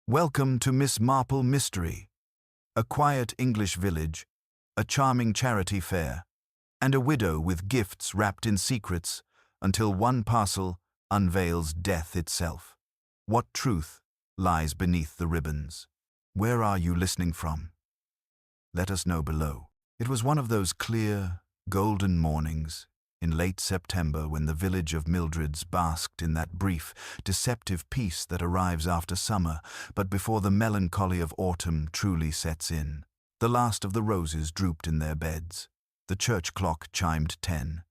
Welcome to Miss Marple Mystery, a quiet English village, a charming charity fair, and a widow with gifts wrapped in secrets until one parcel unveils death itself. What truth lies beneath the ribbons? Where are you listening from? Let us know below. It was one of those clear, golden mornings in late September when the village of Mildred's basked in that brief, deceptive peace that arrives after summer, but before the melancholy of autumn truly sets in. The last of the roses drooped in their beds. The church clock chimed 10.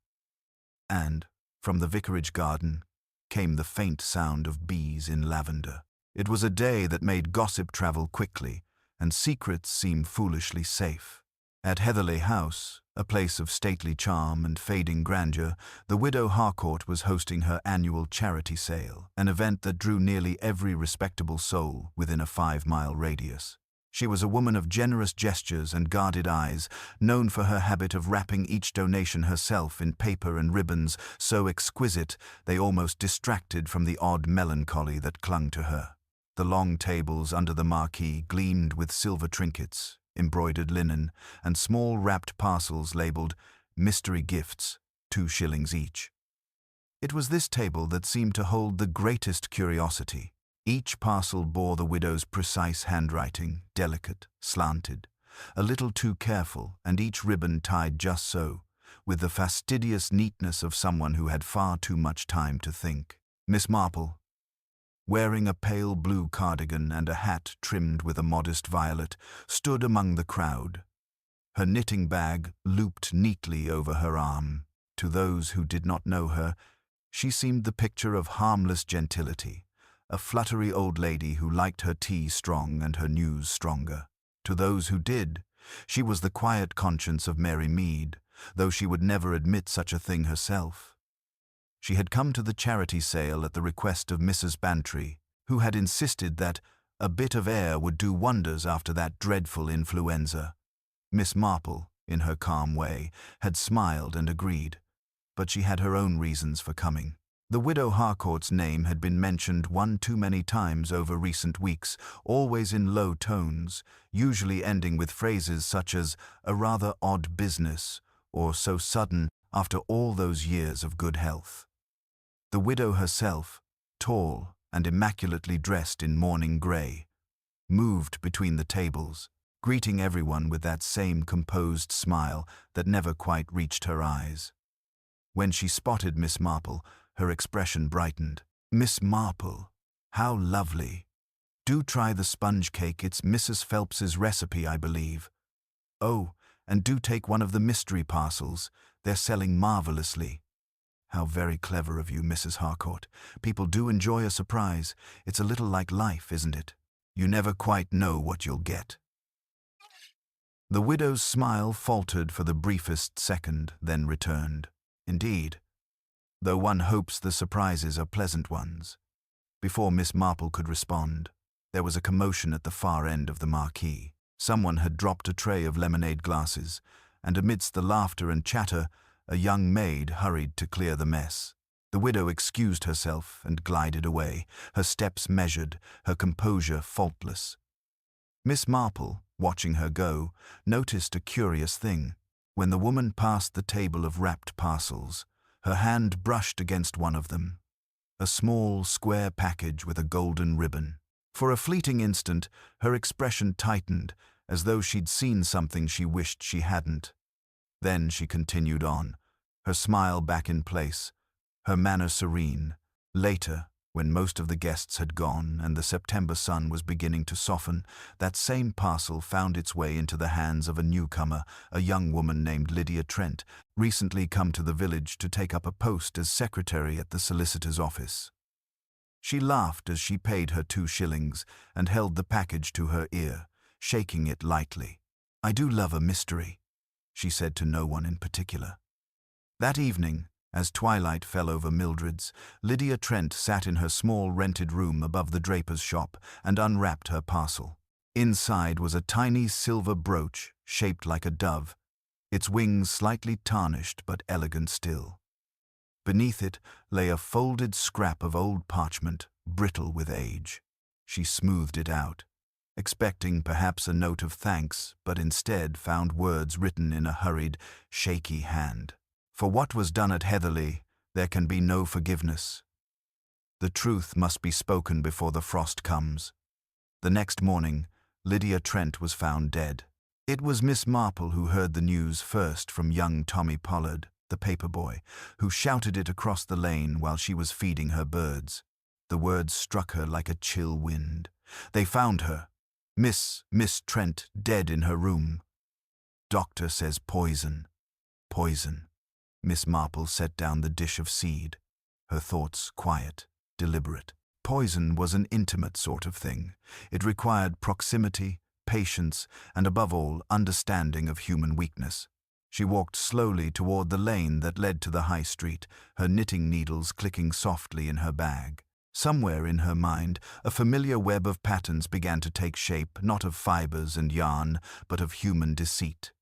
And, from the vicarage garden, came the faint sound of bees in lavender. It was a day that made gossip travel quickly, and secrets seem foolishly safe. At Heatherley House, a place of stately charm and fading grandeur, the widow Harcourt was hosting her annual charity sale, an event that drew nearly every respectable soul within a 5-mile radius. She was a woman of generous gestures and guarded eyes, known for her habit of wrapping each donation herself in paper and ribbons so exquisite they almost distracted from the odd melancholy that clung to her. The long tables under the marquee gleamed with silver trinkets, embroidered linen, and small wrapped parcels labeled mystery gifts, 2 shillings each. It was this table that seemed to hold the greatest curiosity. Each parcel bore the widow's precise handwriting, delicate, slanted, a little too careful, and each ribbon tied just so, with the fastidious neatness of someone who had far too much time to think. Miss Marple, wearing a pale blue cardigan and a hat trimmed with a modest violet, stood among the crowd, her knitting bag looped neatly over her arm. To those who did not know her, she seemed the picture of harmless gentility, a fluttery old lady who liked her tea strong and her news stronger. To those who did, she was the quiet conscience of Mary Mead, though she would never admit such a thing herself. She had come to the charity sale at the request of Mrs. Bantry, who had insisted that a bit of air would do wonders after that dreadful influenza. Miss Marple, in her calm way, had smiled and agreed, but she had her own reasons for coming. The widow Harcourt's name had been mentioned one too many times over recent weeks, always in low tones, usually ending with phrases such as "a rather odd business" or "so sudden after all those years of good health." The widow herself, tall and immaculately dressed in mourning grey, moved between the tables, greeting everyone with that same composed smile that never quite reached her eyes. When she spotted Miss Marple, her expression brightened. "Miss Marple, how lovely. Do try the sponge cake, it's Mrs. Phelps's recipe, I believe. Oh, and do take one of the mystery parcels, they're selling marvelously." "How very clever of you, Mrs. Harcourt. People do enjoy a surprise. It's a little like life, isn't it? You never quite know what you'll get." The widow's smile faltered for the briefest second, then returned. Indeed, though one hopes the surprises are pleasant ones. Before Miss Marple could respond, there was a commotion at the far end of the marquee. Someone had dropped a tray of lemonade glasses, and amidst the laughter and chatter, a young maid hurried to clear the mess. The widow excused herself and glided away, her steps measured, her composure faultless. Miss Marple, watching her go, noticed a curious thing. When the woman passed the table of wrapped parcels, her hand brushed against one of them, a small, square package with a golden ribbon. For a fleeting instant, her expression tightened, as though she'd seen something she wished she hadn't. Then she continued on, her smile back in place, her manner serene. Later, when most of the guests had gone and the September sun was beginning to soften, that same parcel found its way into the hands of a newcomer, a young woman named Lydia Trent, recently come to the village to take up a post as secretary at the solicitor's office. She laughed as she paid her 2 shillings and held the package to her ear, shaking it lightly. "I do love a mystery," she said to no one in particular. That evening, as twilight fell over Mildred's, Lydia Trent sat in her small rented room above the draper's shop and unwrapped her parcel. Inside was a tiny silver brooch shaped like a dove, its wings slightly tarnished but elegant still. Beneath it lay a folded scrap of old parchment, brittle with age. She smoothed it out, expecting perhaps a note of thanks, but instead found words written in a hurried, shaky hand. For what was done at Heatherley, there can be no forgiveness. The truth must be spoken before the frost comes. The next morning, Lydia Trent was found dead. It was Miss Marple who heard the news first from young Tommy Pollard, the paper boy, who shouted it across the lane while she was feeding her birds. The words struck her like a chill wind. They found her. Miss Trent, dead in her room. Doctor says poison. Poison. Miss Marple set down the dish of seed, her thoughts quiet, deliberate. Poison was an intimate sort of thing. It required proximity, patience, and above all, understanding of human weakness. She walked slowly toward the lane that led to the high street, her knitting needles clicking softly in her bag. Somewhere in her mind, a familiar web of patterns began to take shape, not of fibers and yarn, but of human deceit.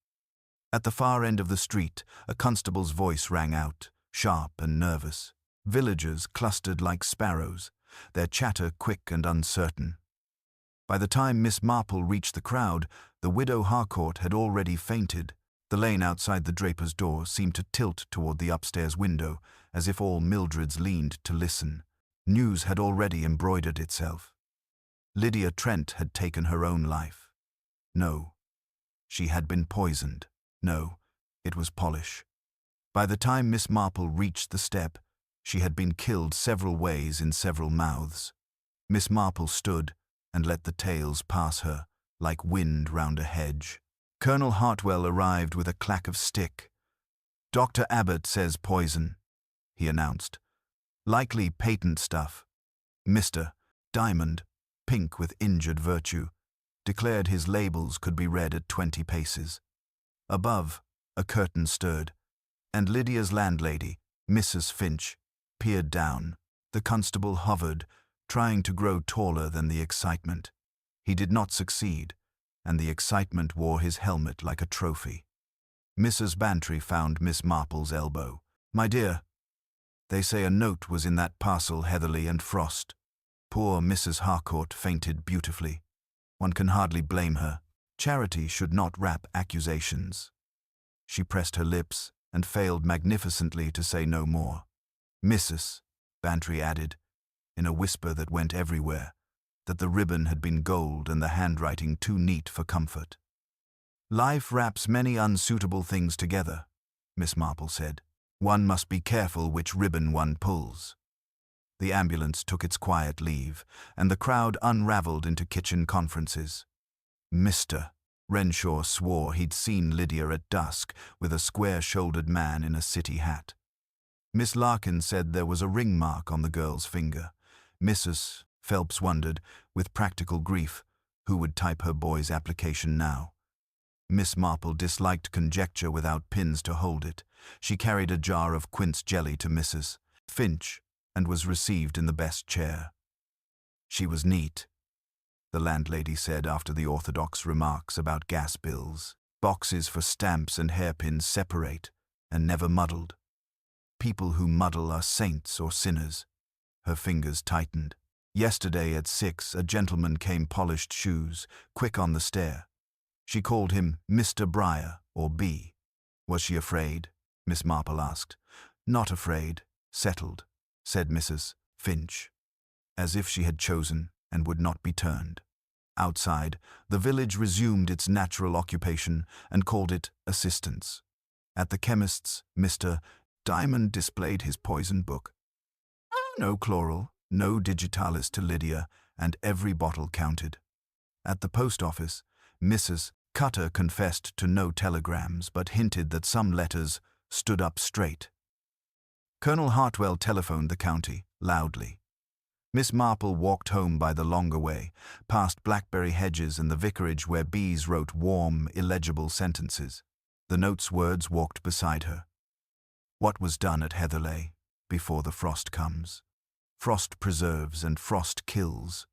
At the far end of the street, a constable's voice rang out, sharp and nervous. Villagers clustered like sparrows, their chatter quick and uncertain. By the time Miss Marple reached the crowd, the widow Harcourt had already fainted. The lane outside the draper's door seemed to tilt toward the upstairs window, as if all Mildred's leaned to listen. News had already embroidered itself. Lydia Trent had taken her own life. No, she had been poisoned. No, it was Polish. By the time Miss Marple reached the step, she had been killed several ways in several mouths. Miss Marple stood and let the tales pass her, like wind round a hedge. Colonel Hartwell arrived with a clack of stick. "Dr. Abbott says poison," he announced. "Likely patent stuff." Mr. Diamond, pink with injured virtue, declared his labels could be read at 20 paces. Above, a curtain stirred, and Lydia's landlady, Mrs. Finch, peered down. The constable hovered, trying to grow taller than the excitement. He did not succeed, and the excitement wore his helmet like a trophy. Mrs. Bantry found Miss Marple's elbow. "My dear, they say a note was in that parcel, Heatherley and Frost." Poor Mrs. Harcourt fainted beautifully. One can hardly blame her. Charity should not wrap accusations. She pressed her lips and failed magnificently to say no more. "Mrs." Bantry added, in a whisper that went everywhere, that the ribbon had been gold and the handwriting too neat for comfort. "Life wraps many unsuitable things together," Miss Marple said. "One must be careful which ribbon one pulls." The ambulance took its quiet leave, and the crowd unraveled into kitchen conferences. Mr. Renshaw swore he'd seen Lydia at dusk with a square-shouldered man in a city hat. Miss Larkin said there was a ring mark on the girl's finger. Mrs. Phelps wondered, with practical grief, who would type her boy's application now. Miss Marple disliked conjecture without pins to hold it. She carried a jar of quince jelly to Mrs. Finch and was received in the best chair. She was neat, the landlady said after the orthodox remarks about gas bills. Boxes for stamps and hairpins separate and never muddled. People who muddle are saints or sinners. Her fingers tightened. Yesterday at 6, a gentleman came polished shoes, quick on the stair. She called him Mr. Briar, or B. Was she afraid? Miss Marple asked. "Not afraid, settled," said Mrs. Finch, as if she had chosen and would not be turned. Outside, the village resumed its natural occupation and called it assistance. At the chemist's, Mr. Diamond displayed his poison book. No chloral, no digitalis to Lydia, and every bottle counted. At the post office, Mrs. Cutter confessed to no telegrams, but hinted that some letters stood up straight. Colonel Hartwell telephoned the county, loudly. Miss Marple walked home by the longer way, past blackberry hedges and the vicarage where bees wrote warm, illegible sentences. The note's words walked beside her. What was done at Heatherley, before the frost comes? Frost preserves and frost kills.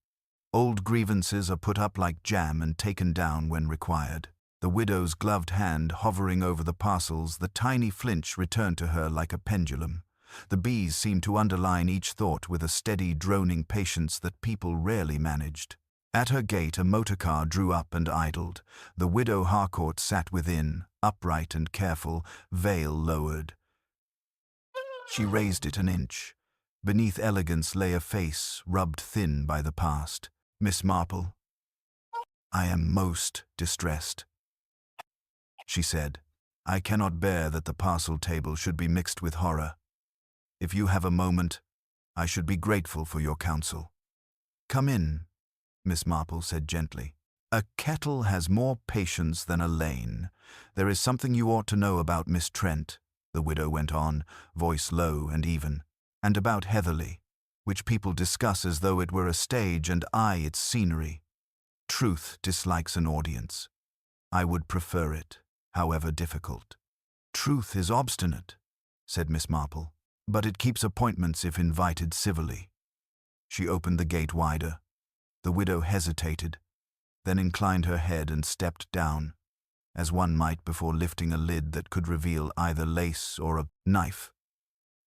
Old grievances are put up like jam and taken down when required. The widow's gloved hand hovering over the parcels, the tiny flinch returned to her like a pendulum. The bees seemed to underline each thought with a steady, droning patience that people rarely managed. At her gate a motorcar drew up and idled. The widow Harcourt sat within, upright and careful, veil lowered. She raised it an inch. Beneath elegance lay a face rubbed thin by the past. "Miss Marple, I am most distressed," she said. "I cannot bear that the parcel table should be mixed with horror. If you have a moment, I should be grateful for your counsel." "Come in," Miss Marple said gently. "A kettle has more patience than a lane. There is something you ought to know about Miss Trent," the widow went on, voice low and even, "and about Heatherly, which people discuss as though it were a stage and I its scenery. Truth dislikes an audience. I would prefer it, however difficult." "Truth is obstinate," said Miss Marple, "but it keeps appointments if invited civilly." She opened the gate wider. The widow hesitated, then inclined her head and stepped down, as one might before lifting a lid that could reveal either lace or a knife.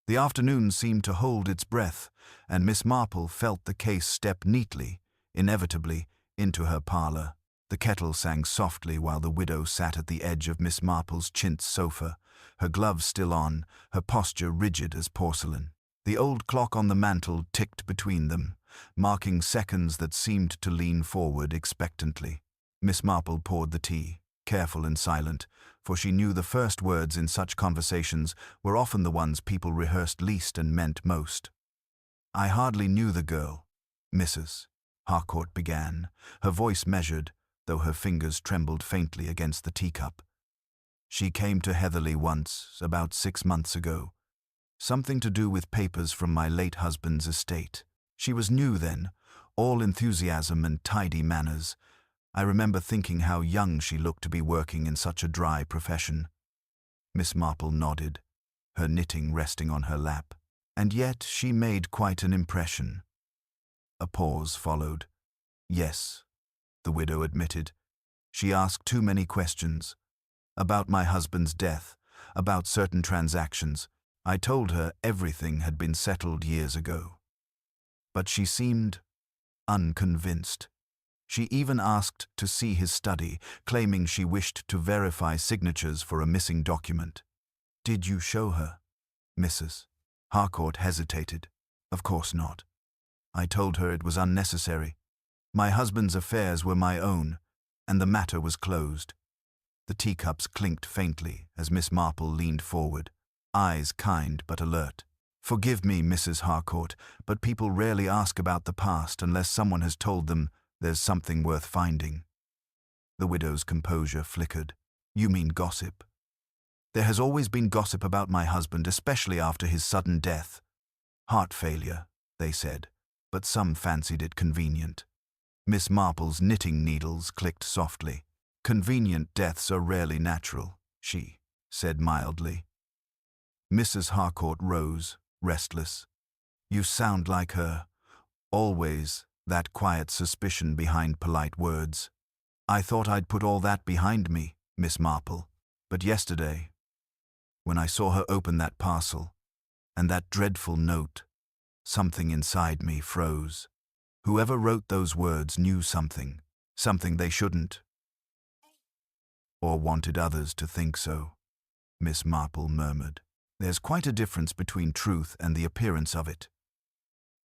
The afternoon seemed to hold its breath, and Miss Marple felt the case step neatly, inevitably, into her parlor. The kettle sang softly while the widow sat at the edge of Miss Marple's chintz sofa, her gloves still on, her posture rigid as porcelain. The old clock on the mantel ticked between them, marking seconds that seemed to lean forward expectantly. Miss Marple poured the tea, careful and silent, for she knew the first words in such conversations were often the ones people rehearsed least and meant most. "I hardly knew the girl, Mrs. Harcourt began, her voice measured, though her fingers trembled faintly against the teacup. "She came to Heatherly once, about 6 months ago. Something to do with papers from my late husband's estate. She was new then, all enthusiasm and tidy manners. I remember thinking how young she looked to be working in such a dry profession." Miss Marple nodded, her knitting resting on her lap. "And yet she made quite an impression." A pause followed. "Yes," the widow admitted. "She asked too many questions. About my husband's death, about certain transactions. I told her everything had been settled years ago. But she seemed unconvinced. She even asked to see his study, claiming she wished to verify signatures for a missing document." "Did you show her, Mrs. Harcourt hesitated. "Of course not. I told her it was unnecessary. My husband's affairs were my own, and the matter was closed." The teacups clinked faintly as Miss Marple leaned forward, eyes kind but alert. "Forgive me, Mrs. Harcourt, but people rarely ask about the past unless someone has told them there's something worth finding." The widow's composure flickered. "You mean gossip?" "There has always been gossip about my husband, especially after his sudden death. Heart failure, they said, but some fancied it convenient." Miss Marple's knitting needles clicked softly. "Convenient deaths are rarely natural," she said mildly. Mrs. Harcourt rose, restless. "You sound like her. Always that quiet suspicion behind polite words. I thought I'd put all that behind me, Miss Marple, but yesterday, when I saw her open that parcel, and that dreadful note, something inside me froze. Whoever wrote those words knew something they shouldn't, or wanted others to think so," Miss Marple murmured. "There's quite a difference between truth and the appearance of it."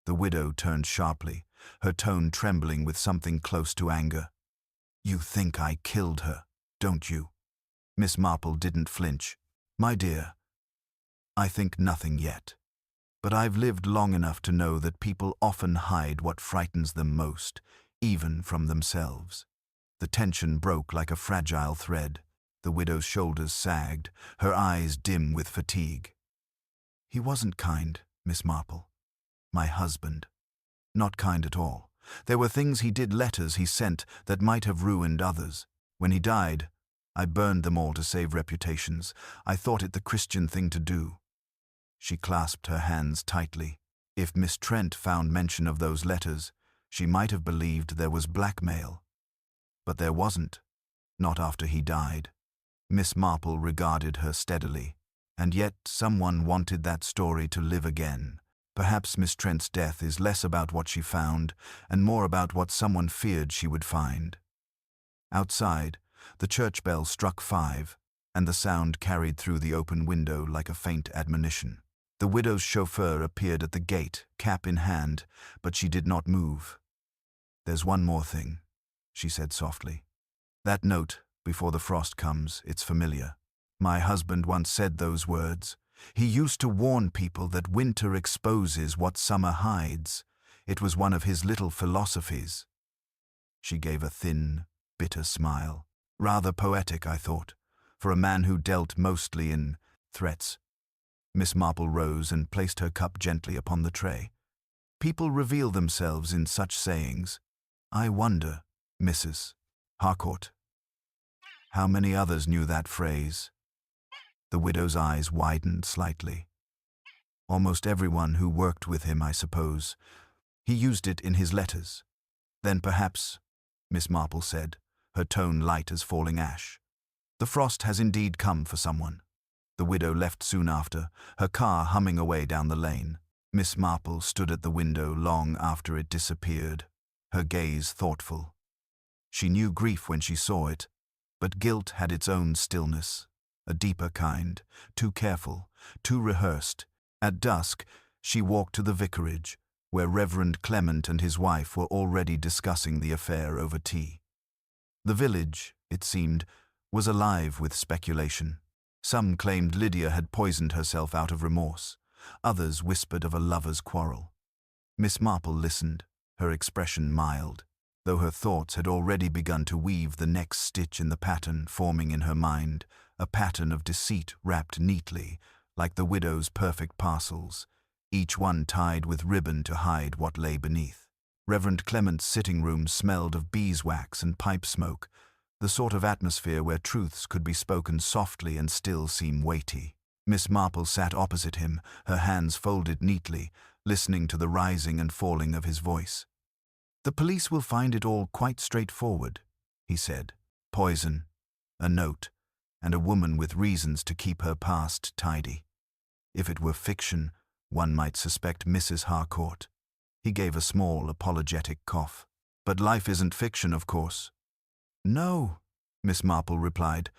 The widow turned sharply, her tone trembling with something close to anger. "You think I killed her, don't you?" Miss Marple didn't flinch. "My dear, I think nothing yet. But I've lived long enough to know that people often hide what frightens them most, even from themselves." The tension broke like a fragile thread. The widow's shoulders sagged, her eyes dim with fatigue. "He wasn't kind, Miss Marple. My husband. Not kind at all. There were things he did, letters he sent, that might have ruined others. When he died, I burned them all to save reputations. I thought it the Christian thing to do." She clasped her hands tightly. If Miss Trent found mention of those letters, she might have believed there was blackmail. But there wasn't. Not after he died. Miss Marple regarded her steadily. And yet someone wanted that story to live again. Perhaps Miss Trent's death is less about what she found and more about what someone feared she would find. Outside, the church bell struck 5, and the sound carried through the open window like a faint admonition. The widow's chauffeur appeared at the gate, cap in hand, but she did not move. "There's one more thing," she said softly. "That note, before the frost comes, it's familiar. My husband once said those words. He used to warn people that winter exposes what summer hides. It was one of his little philosophies." She gave a thin, bitter smile. Rather poetic, I thought, for a man who dealt mostly in threats. Miss Marple rose and placed her cup gently upon the tray. "People reveal themselves in such sayings. I wonder, Mrs. Harcourt, how many others knew that phrase?" The widow's eyes widened slightly. "Almost everyone who worked with him, I suppose. He used it in his letters." "Then perhaps," Miss Marple said, her tone light as falling ash, "the frost has indeed come for someone." The widow left soon after, her car humming away down the lane. Miss Marple stood at the window long after it disappeared, her gaze thoughtful. She knew grief when she saw it, but guilt had its own stillness, a deeper kind, too careful, too rehearsed. At dusk, she walked to the vicarage, where Reverend Clement and his wife were already discussing the affair over tea. The village, it seemed, was alive with speculation. Some claimed Lydia had poisoned herself out of remorse. Others whispered of a lover's quarrel. Miss Marple listened, her expression mild, though her thoughts had already begun to weave the next stitch in the pattern forming in her mind, a pattern of deceit wrapped neatly, like the widow's perfect parcels, each one tied with ribbon to hide what lay beneath. Reverend Clement's sitting room smelled of beeswax and pipe smoke, the sort of atmosphere where truths could be spoken softly and still seem weighty. Miss Marple sat opposite him, her hands folded neatly, listening to the rising and falling of his voice. "The police will find it all quite straightforward," he said. "Poison, a note, and a woman with reasons to keep her past tidy. If it were fiction, one might suspect Mrs. Harcourt." He gave a small, apologetic cough. "But life isn't fiction, of course." "No," Miss Marple replied,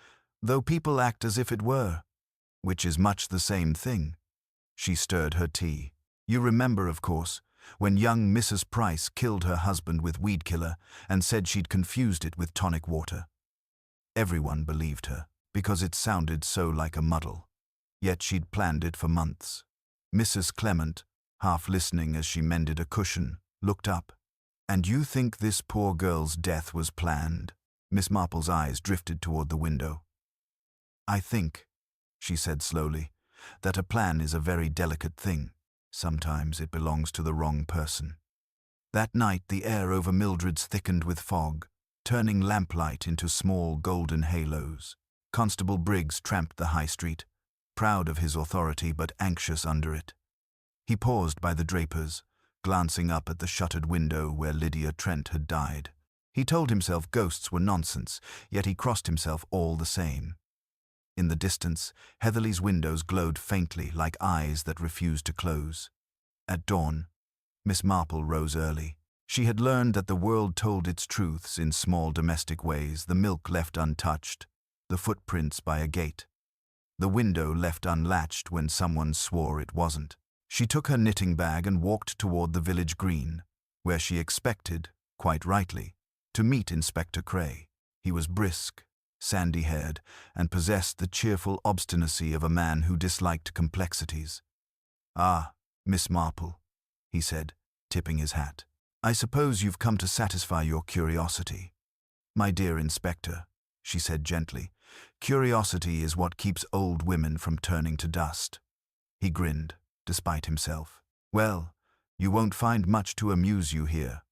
"though people act as if it were, which is much the same thing." She stirred her tea. "You remember, of course, when young Mrs. Price killed her husband with weed killer and said she'd confused it with tonic water. Everyone believed her, because it sounded so like a muddle. Yet she'd planned it for months." Mrs. Clement, half listening as she mended a cushion, looked up. "And you think this poor girl's death was planned?" Miss Marple's eyes drifted toward the window. "I think," she said slowly, "that a plan is a very delicate thing. Sometimes it belongs to the wrong person." That night the air over Mildred's thickened with fog, turning lamplight into small golden halos. Constable Briggs tramped the high street, proud of his authority but anxious under it. He paused by the drapers, glancing up at the shuttered window where Lydia Trent had died. He told himself ghosts were nonsense, yet he crossed himself all the same. In the distance, Heatherly's windows glowed faintly like eyes that refused to close. At dawn, Miss Marple rose early. She had learned that the world told its truths in small domestic ways, the milk left untouched, the footprints by a gate, the window left unlatched when someone swore it wasn't. She took her knitting bag and walked toward the village green, where she expected, quite rightly, to meet Inspector Cray. He was brisk, sandy-haired, and possessed the cheerful obstinacy of a man who disliked complexities. "Ah, Miss Marple," he said, tipping his hat. "I suppose you've come to satisfy your curiosity." "My dear Inspector," she said gently, "curiosity is what keeps old women from turning to dust." He grinned, despite himself. "Well, you won't find much to amuse you here.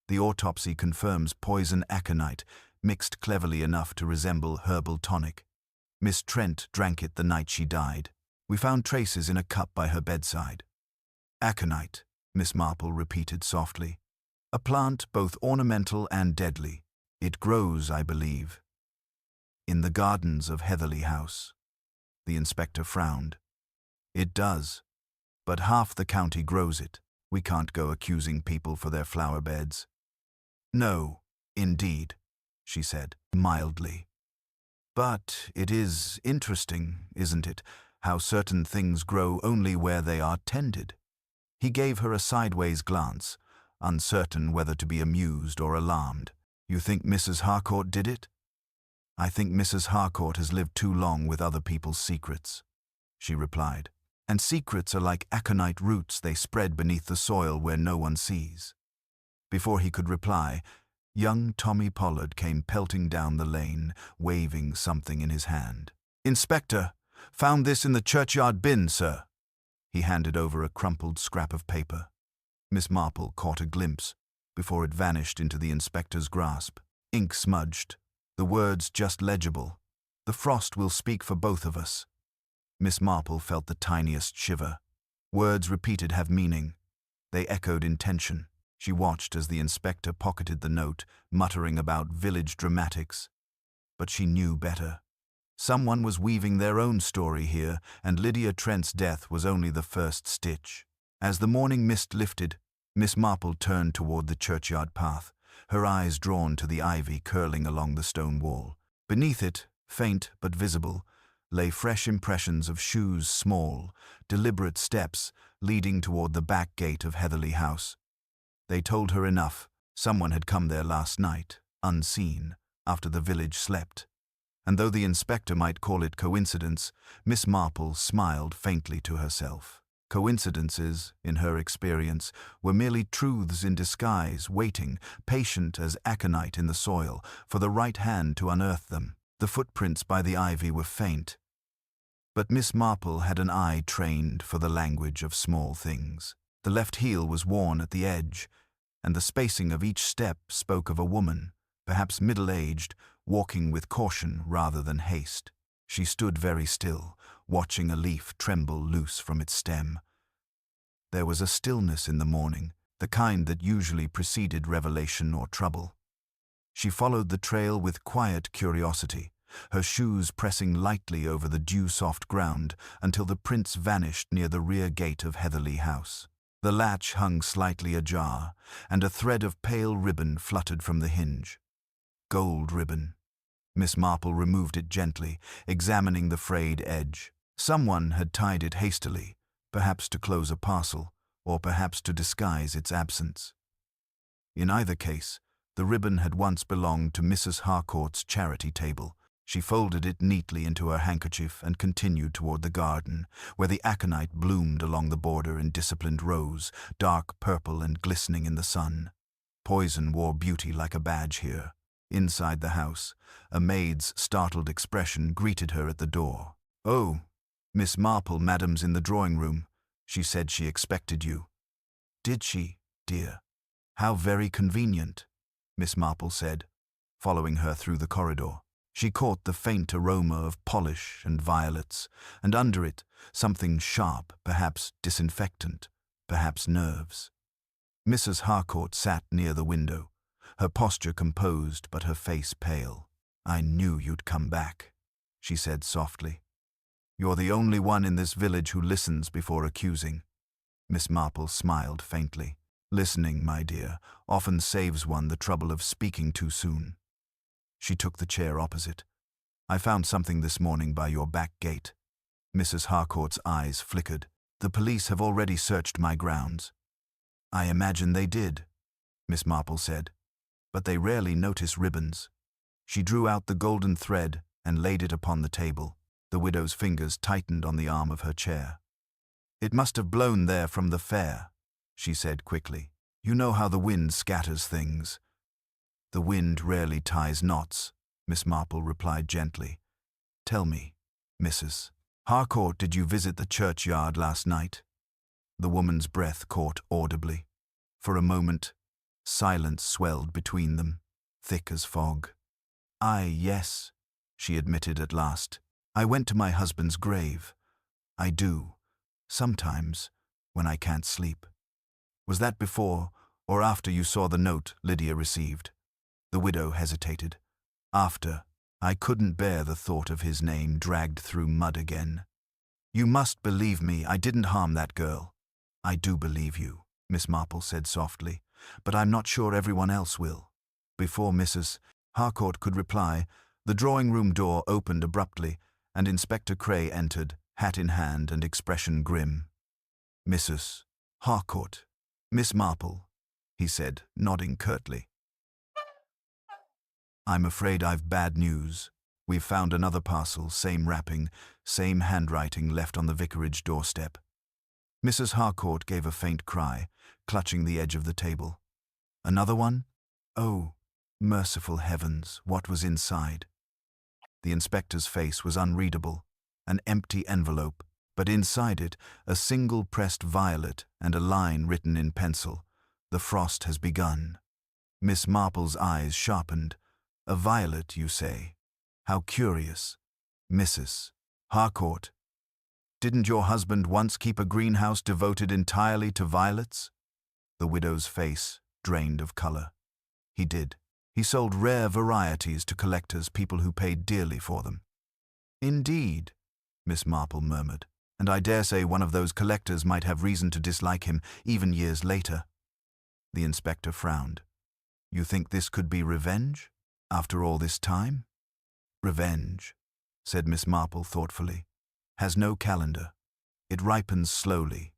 The autopsy confirms poison aconite, mixed cleverly enough to resemble herbal tonic. Miss Trent drank it the night she died. We found traces in a cup by her bedside." "Aconite," Miss Marple repeated softly. "A plant both ornamental and deadly. It grows, I believe, in the gardens of Heatherly House." The inspector frowned. It does, but half the county grows it. We can't go accusing people for their flower beds. No, indeed, she said, mildly. But it is interesting, isn't it, how certain things grow only where they are tended? He gave her a sideways glance, uncertain whether to be amused or alarmed. You think Mrs. Harcourt did it? I think Mrs. Harcourt has lived too long with other people's secrets, she replied. And secrets are like aconite roots, they spread beneath the soil where no one sees. Before he could reply, young Tommy Pollard came pelting down the lane, waving something in his hand. Inspector, found this in the churchyard bin, sir. He handed over a crumpled scrap of paper. Miss Marple caught a glimpse before it vanished into the inspector's grasp. Ink smudged, the words just legible. The frost will speak for both of us. Miss Marple felt the tiniest shiver. Words repeated have meaning. They echoed intention. She watched as the inspector pocketed the note, muttering about village dramatics. But she knew better. Someone was weaving their own story here, and Lydia Trent's death was only the first stitch. As the morning mist lifted, Miss Marple turned toward the churchyard path, her eyes drawn to the ivy curling along the stone wall. Beneath it, faint but visible, lay fresh impressions of shoes, small, deliberate steps leading toward the back gate of Heatherly House. They told her enough. Someone had come there last night, unseen, after the village slept. And though the inspector might call it coincidence, Miss Marple smiled faintly to herself. Coincidences, in her experience, were merely truths in disguise, waiting, patient as aconite in the soil, for the right hand to unearth them. The footprints by the ivy were faint, but Miss Marple had an eye trained for the language of small things. The left heel was worn at the edge, and the spacing of each step spoke of a woman, perhaps middle-aged, walking with caution rather than haste. She stood very still, watching a leaf tremble loose from its stem. There was a stillness in the morning, the kind that usually preceded revelation or trouble. She followed the trail with quiet curiosity, her shoes pressing lightly over the dew-soft ground until the prints vanished near the rear gate of Heatherly House. The latch hung slightly ajar, and a thread of pale ribbon fluttered from the hinge. Gold ribbon. Miss Marple removed it gently, examining the frayed edge. Someone had tied it hastily, perhaps to close a parcel, or perhaps to disguise its absence. In either case, the ribbon had once belonged to Mrs. Harcourt's charity table. She folded it neatly into her handkerchief and continued toward the garden, where the aconite bloomed along the border in disciplined rows, dark purple and glistening in the sun. Poison wore beauty like a badge here. Inside the house, a maid's startled expression greeted her at the door. "Oh, Miss Marple, madam's in the drawing-room. She said she expected you." "Did she, dear? How very convenient," Miss Marple said, following her through the corridor. She caught the faint aroma of polish and violets, and under it, something sharp, perhaps disinfectant, perhaps nerves. Mrs. Harcourt sat near the window, her posture composed but her face pale. "I knew you'd come back," she said softly. "You're the only one in this village who listens before accusing." Miss Marple smiled faintly. "Listening, my dear, often saves one the trouble of speaking too soon." She took the chair opposite. "I found something this morning by your back gate." Mrs. Harcourt's eyes flickered. "The police have already searched my grounds." "I imagine they did," Miss Marple said, "but they rarely notice ribbons." She drew out the golden thread and laid it upon the table. The widow's fingers tightened on the arm of her chair. "It must have blown there from the fair," she said quickly. "You know how the wind scatters things." "The wind rarely ties knots," Miss Marple replied gently. "Tell me, Mrs. Harcourt, did you visit the churchyard last night?" The woman's breath caught audibly. For a moment, silence swelled between them, thick as fog. Yes," she admitted at last. "I went to my husband's grave. I do, sometimes, when I can't sleep." "Was that before or after you saw the note Lydia received?" The widow hesitated. "After," I couldn't bear the thought of his name dragged through mud again. You must believe me, I didn't harm that girl. I do believe you, Miss Marple said softly, but I'm not sure everyone else will. Before Mrs. Harcourt could reply, the drawing-room door opened abruptly, and Inspector Cray entered, hat in hand and expression grim. Mrs. Harcourt, Miss Marple, he said, nodding curtly. I'm afraid I've bad news. We've found another parcel, same wrapping, same handwriting left on the vicarage doorstep. Mrs. Harcourt gave a faint cry, clutching the edge of the table. Another one? Oh, merciful heavens, what was inside? The inspector's face was unreadable, an empty envelope, but inside it a single pressed violet and a line written in pencil. The frost has begun. Miss Marple's eyes sharpened. A violet, you say? How curious. Mrs. Harcourt, didn't your husband once keep a greenhouse devoted entirely to violets? The widow's face drained of color. He did. He sold rare varieties to collectors, people who paid dearly for them. Indeed, Miss Marple murmured, and I dare say one of those collectors might have reason to dislike him even years later. The inspector frowned. You think this could be revenge? After all this time? Revenge, said Miss Marple thoughtfully, has no calendar. It ripens slowly,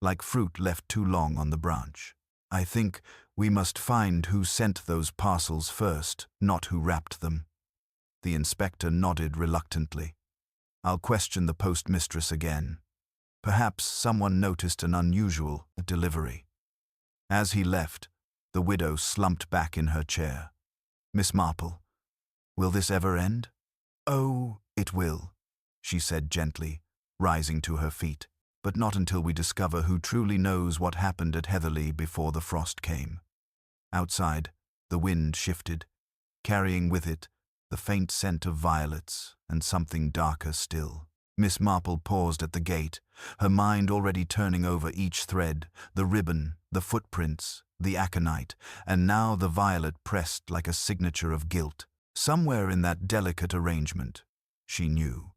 like fruit left too long on the branch. I think we must find who sent those parcels first, not who wrapped them. The inspector nodded reluctantly. I'll question the postmistress again. Perhaps someone noticed an unusual delivery. As he left, the widow slumped back in her chair. Miss Marple, will this ever end? Oh, it will, she said gently, rising to her feet, but not until we discover who truly knows what happened at Heatherley before the frost came. Outside, the wind shifted, carrying with it the faint scent of violets and something darker still. Miss Marple paused at the gate, her mind already turning over each thread, the ribbon, the footprints, the aconite, and now the violet pressed like a signature of guilt. Somewhere in that delicate arrangement, she knew,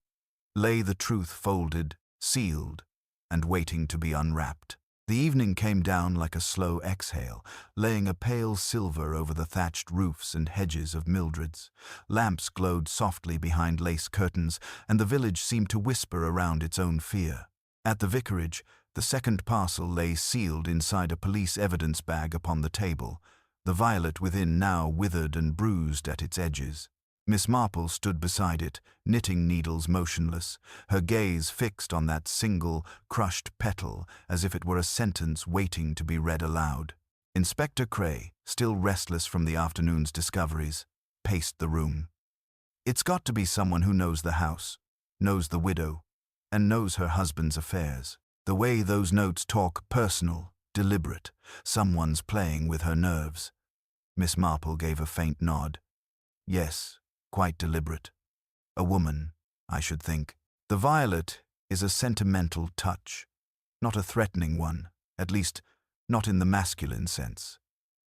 lay the truth folded, sealed, and waiting to be unwrapped. The evening came down like a slow exhale, laying a pale silver over the thatched roofs and hedges of Mildred's. Lamps glowed softly behind lace curtains, and the village seemed to whisper around its own fear. At the vicarage, the second parcel lay sealed inside a police evidence bag upon the table, the violet within now withered and bruised at its edges. Miss Marple stood beside it, knitting needles motionless, her gaze fixed on that single, crushed petal as if it were a sentence waiting to be read aloud. Inspector Cray, still restless from the afternoon's discoveries, paced the room. It's got to be someone who knows the house, knows the widow, and knows her husband's affairs. The way those notes talk, personal, deliberate, someone's playing with her nerves. Miss Marple gave a faint nod. Yes, quite deliberate. A woman, I should think. The violet is a sentimental touch, not a threatening one, at least not in the masculine sense.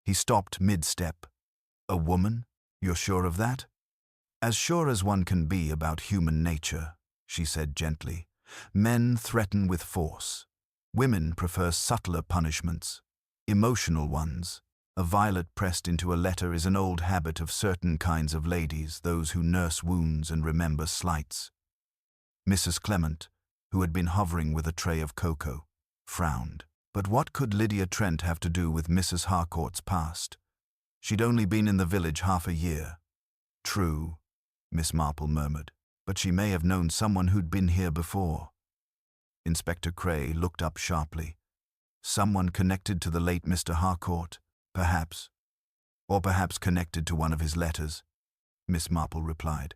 He stopped mid-step. A woman? You're sure of that? As sure as one can be about human nature, she said gently. Men threaten with force. Women prefer subtler punishments, emotional ones. A violet pressed into a letter is an old habit of certain kinds of ladies, those who nurse wounds and remember slights. Mrs. Clement, who had been hovering with a tray of cocoa, frowned. But what could Lydia Trent have to do with Mrs. Harcourt's past? She'd only been in the village half a year. True, Miss Marple murmured, but she may have known someone who'd been here before. Inspector Cray looked up sharply. Someone connected to the late Mr. Harcourt? Perhaps. Or perhaps connected to one of his letters, Miss Marple replied.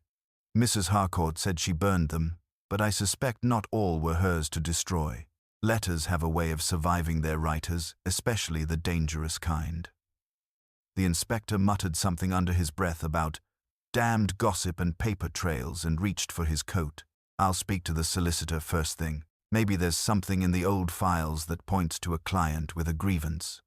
Mrs. Harcourt said she burned them, but I suspect not all were hers to destroy. Letters have a way of surviving their writers, especially the dangerous kind. The inspector muttered something under his breath about damned gossip and paper trails and reached for his coat. I'll speak to the solicitor first thing. Maybe there's something in the old files that points to a client with a grievance.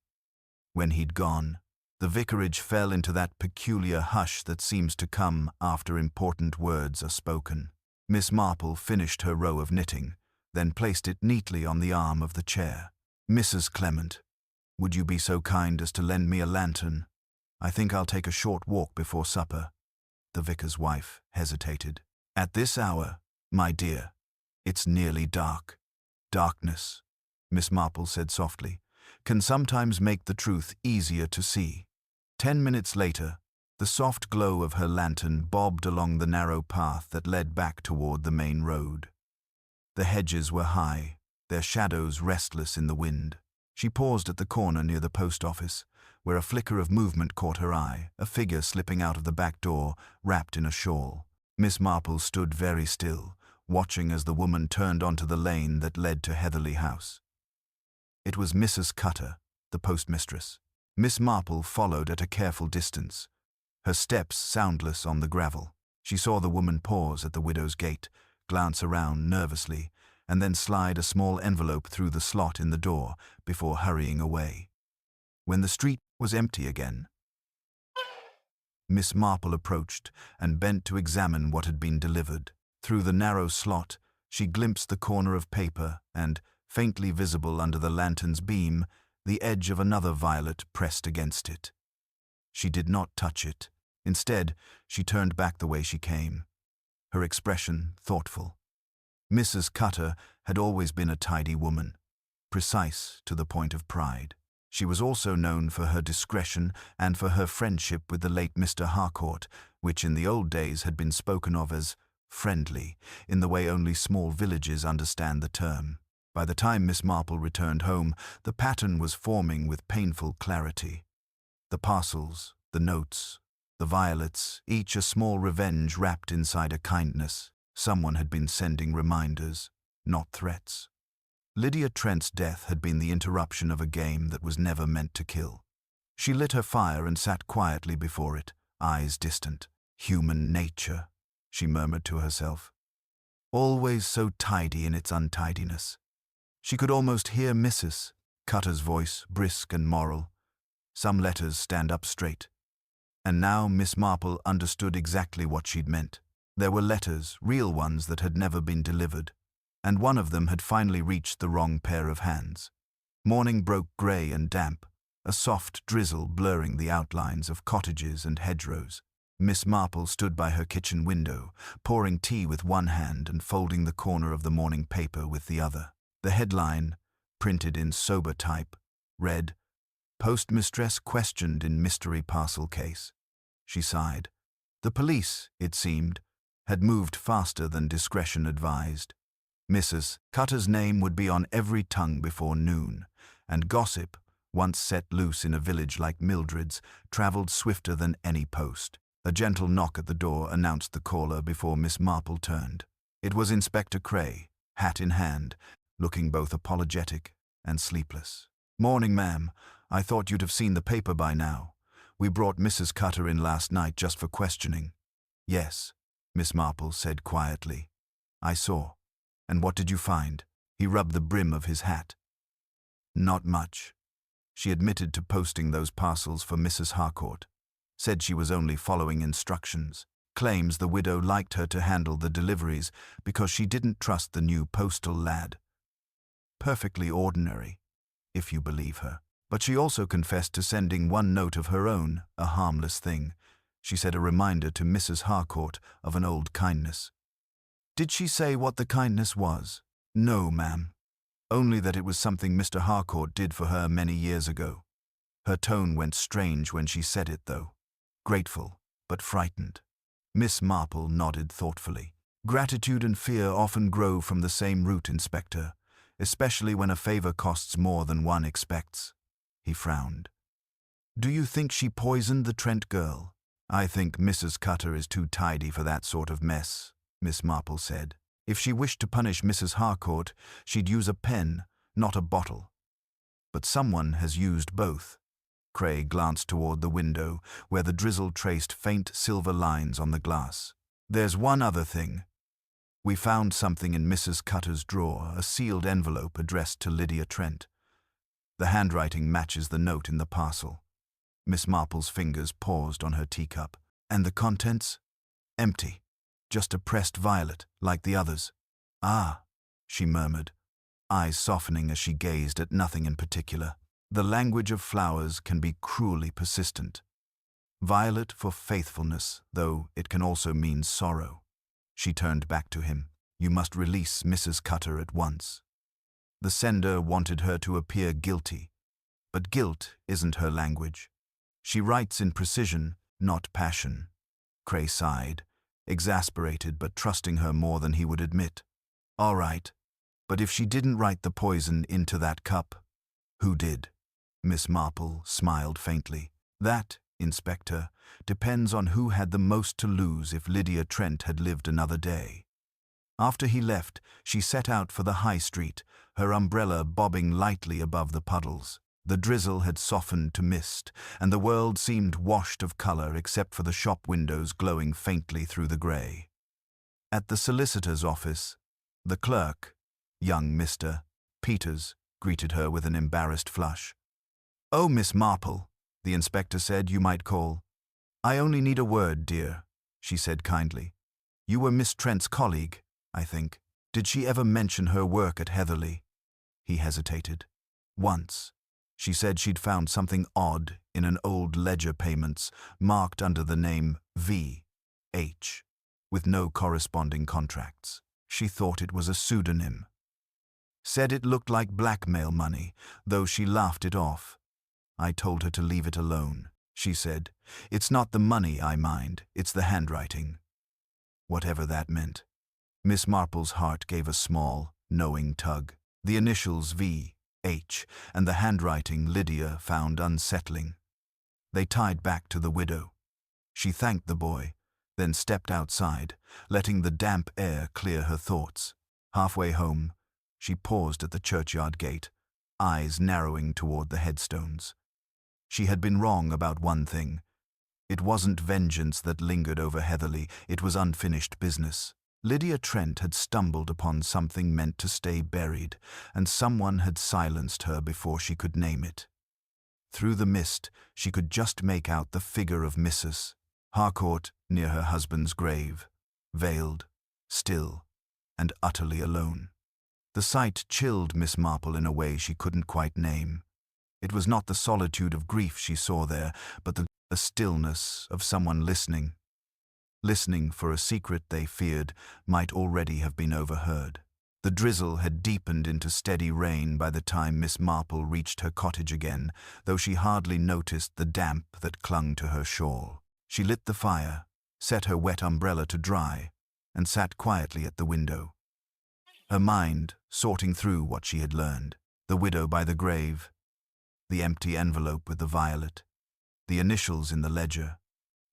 When he'd gone, The vicarage fell into that peculiar hush that seems to come after important words are spoken. Miss Marple finished her row of knitting, then placed it neatly on the arm of the chair. "Mrs. Clement, would you be so kind as to lend me a lantern? I think I'll take a short walk before supper." The vicar's wife hesitated. "At this hour, my dear, it's nearly dark." "Darkness," Miss Marple said softly, "can sometimes make the truth easier to see." 10 minutes later, the soft glow of her lantern bobbed along the narrow path that led back toward the main road. The hedges were high, their shadows restless in the wind. She paused at the corner near the post office, where a flicker of movement caught her eye, a figure slipping out of the back door, wrapped in a shawl. Miss Marple stood very still, watching as the woman turned onto the lane that led to Heatherley House. It was Mrs. Cutter, the postmistress. Miss Marple followed at a careful distance, her steps soundless on the gravel. She saw the woman pause at the widow's gate, glance around nervously, and then slide a small envelope through the slot in the door before hurrying away. When the street was empty again, Miss Marple approached and bent to examine what had been delivered. Through the narrow slot, she glimpsed the corner of paper and, faintly visible under the lantern's beam, the edge of another violet pressed against it. She did not touch it. Instead, she turned back the way she came, her expression thoughtful. Mrs. Cutter had always been a tidy woman, precise to the point of pride. She was also known for her discretion and for her friendship with the late Mr. Harcourt, which in the old days had been spoken of as friendly, in the way only small villages understand the term. By the time Miss Marple returned home, the pattern was forming with painful clarity. The parcels, the notes, the violets, each a small revenge wrapped inside a kindness. Someone had been sending reminders, not threats. Lydia Trent's death had been the interruption of a game that was never meant to kill. She lit her fire and sat quietly before it, eyes distant. "Human nature," she murmured to herself. "Always so tidy in its untidiness." She could almost hear Mrs. Cutter's voice, brisk and moral. "Some letters stand up straight." And now Miss Marple understood exactly what she'd meant. There were letters, real ones that had never been delivered, and one of them had finally reached the wrong pair of hands. Morning broke grey and damp, a soft drizzle blurring the outlines of cottages and hedgerows. Miss Marple stood by her kitchen window, pouring tea with one hand and folding the corner of the morning paper with the other. The headline, printed in sober type, read, "Postmistress questioned in mystery parcel case." She sighed. The police, it seemed, had moved faster than discretion advised. Mrs. Cutter's name would be on every tongue before noon, and gossip, once set loose in a village like Mildred's, travelled swifter than any post. A gentle knock at the door announced the caller before Miss Marple turned. It was Inspector Cray, hat in hand, looking both apologetic and sleepless. "Morning, ma'am. I thought you'd have seen the paper by now. We brought Mrs. Cutter in last night just for questioning." "Yes," Miss Marple said quietly. "I saw. And what did you find?" He rubbed the brim of his hat. "Not much. She admitted to posting those parcels for Mrs. Harcourt. Said she was only following instructions. Claims the widow liked her to handle the deliveries because she didn't trust the new postal lad. Perfectly ordinary, if you believe her. But she also confessed to sending one note of her own, a harmless thing. She said a reminder to Mrs. Harcourt of an old kindness." "Did she say what the kindness was?" "No, ma'am. Only that it was something Mr. Harcourt did for her many years ago." Her tone went strange when she said it, though. Grateful, but frightened. Miss Marple nodded thoughtfully. "Gratitude and fear often grow from the same root, Inspector, especially when a favor costs more than one expects." He frowned. "Do you think she poisoned the Trent girl?" "I think Mrs. Cutter is too tidy for that sort of mess," Miss Marple said. "If she wished to punish Mrs. Harcourt, she'd use a pen, not a bottle. But someone has used both." Cray glanced toward the window, where the drizzle traced faint silver lines on the glass. "There's one other thing. We found something in Mrs. Cutter's drawer, a sealed envelope addressed to Lydia Trent. The handwriting matches the note in the parcel." Miss Marple's fingers paused on her teacup. And the contents? Empty. Just a pressed violet, like the others. Ah, she murmured, eyes softening as she gazed at nothing in particular. The language of flowers can be cruelly persistent. Violet for faithfulness, though it can also mean sorrow. She turned back to him. You must release Mrs. Cutter at once. The sender wanted her to appear guilty, but guilt isn't her language. She writes in precision, not passion. Cray sighed, exasperated but trusting her more than he would admit. All right, but if she didn't write the poison into that cup, who did? Miss Marple smiled faintly. That, Inspector, depends on who had the most to lose if Lydia Trent had lived another day. After he left, she set out for the high street, her umbrella bobbing lightly above the puddles. The drizzle had softened to mist, and the world seemed washed of color except for the shop windows glowing faintly through the gray. At the solicitor's office, the clerk, young Mr. Peters, greeted her with an embarrassed flush. "Oh, Miss Marple," the inspector said, "you might call." "I only need a word, dear," she said kindly. "You were Miss Trent's colleague, I think. Did she ever mention her work at Heatherley?" He hesitated. "Once. She said she'd found something odd in an old ledger payments marked under the name V.H., with no corresponding contracts. She thought it was a pseudonym. Said it looked like blackmail money, though she laughed it off. I told her to leave it alone. She said, "It's not the money I mind, it's the handwriting." Whatever that meant. Miss Marple's heart gave a small, knowing tug. The initials V.H. and the handwriting Lydia found unsettling. They tied back to the widow. She thanked the boy, then stepped outside, letting the damp air clear her thoughts. Halfway home, she paused at the churchyard gate, eyes narrowing toward the headstones. She had been wrong about one thing. It wasn't vengeance that lingered over Heatherley, it was unfinished business. Lydia Trent had stumbled upon something meant to stay buried, and someone had silenced her before she could name it. Through the mist, she could just make out the figure of Mrs. Harcourt near her husband's grave, veiled, still, and utterly alone. The sight chilled Miss Marple in a way she couldn't quite name. It was not the solitude of grief she saw there, but the stillness of someone listening. Listening for a secret they feared might already have been overheard. The drizzle had deepened into steady rain by the time Miss Marple reached her cottage again, though she hardly noticed the damp that clung to her shawl. She lit the fire, set her wet umbrella to dry, and sat quietly at the window. Her mind sorting through what she had learned. The widow by the grave, the empty envelope with the violet, the initials in the ledger.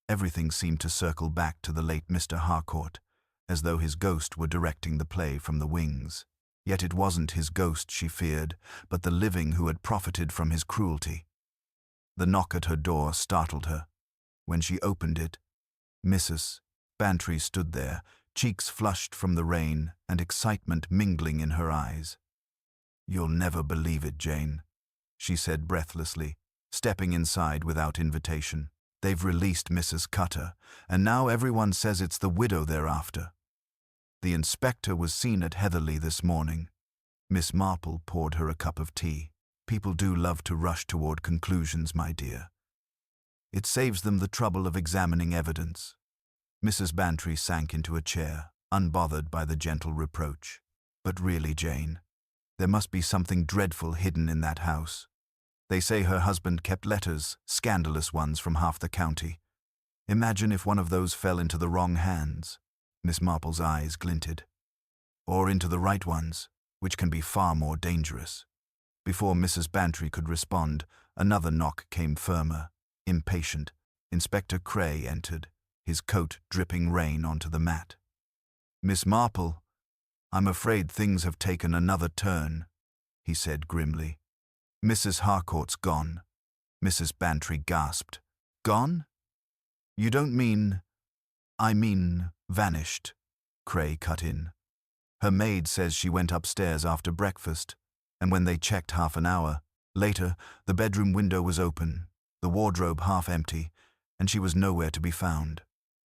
Everything seemed to circle back to the late Mr. Harcourt, as though his ghost were directing the play from the wings. Yet it wasn't his ghost she feared, but the living who had profited from his cruelty. The knock at her door startled her. When she opened it, Mrs. Bantry stood there, cheeks flushed from the rain and excitement mingling in her eyes. "You'll never believe it, Jane," she said breathlessly, stepping inside without invitation. "They've released Mrs. Cutter, and now everyone says it's the widow they're after. The inspector was seen at Heatherley this morning." Miss Marple poured her a cup of tea. "People do love to rush toward conclusions, my dear. It saves them the trouble of examining evidence." Mrs. Bantry sank into a chair, unbothered by the gentle reproach. "But really, Jane, there must be something dreadful hidden in that house. They say her husband kept letters, scandalous ones from half the county. Imagine if one of those fell into the wrong hands." Miss Marple's eyes glinted. "Or into the right ones, which can be far more dangerous." Before Mrs. Bantry could respond, another knock came firmer, impatient. Inspector Cray entered, his coat dripping rain onto the mat. "Miss Marple, I'm afraid things have taken another turn," he said grimly. "Mrs. Harcourt's gone." Mrs. Bantry gasped. "Gone? You don't mean—" "I mean vanished," Cray cut in. "Her maid says she went upstairs after breakfast, and when they checked half an hour later, the bedroom window was open. the wardrobe half empty, and she was nowhere to be found.